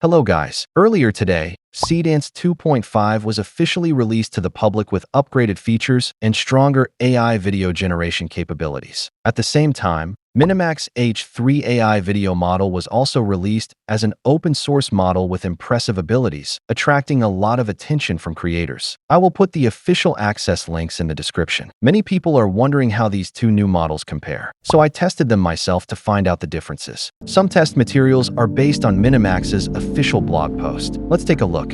Hello guys. Earlier today, Seedance 2.5 was officially released to the public with upgraded features and stronger AI video generation capabilities. At the same time, MiniMax H3 AI video model was also released as an open-source model with impressive abilities, attracting a lot of attention from creators. I will put the official access links in the description. Many people are wondering how these two new models compare, so I tested them myself to find out the differences. Some test materials are based on MiniMax's official blog post. Let's take a look.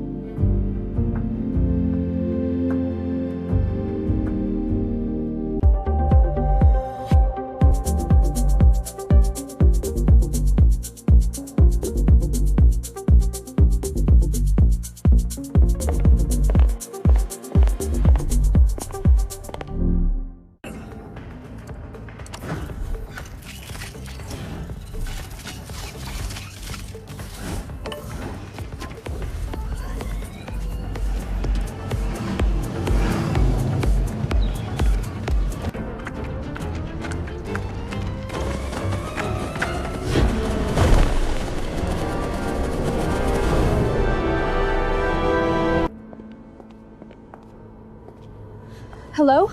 Hello?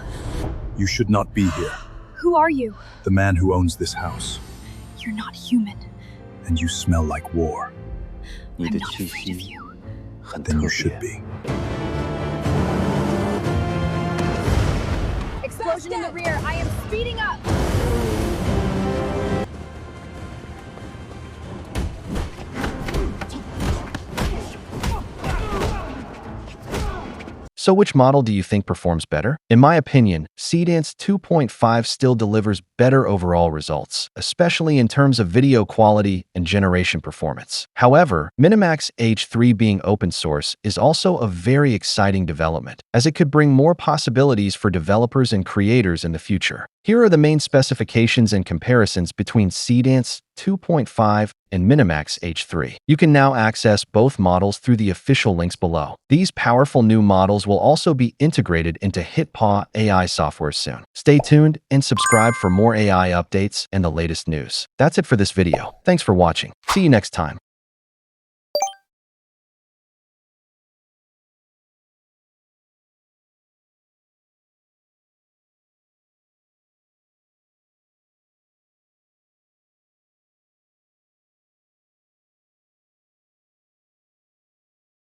You should not be here. Who are you? The man who owns this house. You're not human. And you smell like war. I'm not afraid of you. Then you should be. Explosion in the rear. I am speeding up. So which model do you think performs better? In my opinion, Seedance 2.5 still delivers better overall results, especially in terms of video quality and generation performance. However, MiniMax H3 being open source is also a very exciting development, as it could bring more possibilities for developers and creators in the future. Here are the main specifications and comparisons between Seedance 2.5 and MiniMax H3. You can now access both models through the official links below. These powerful new models will also be integrated into HitPaw AI software soon. Stay tuned and subscribe for more AI updates and the latest news. That's it for this video. Thanks for watching. See you next time.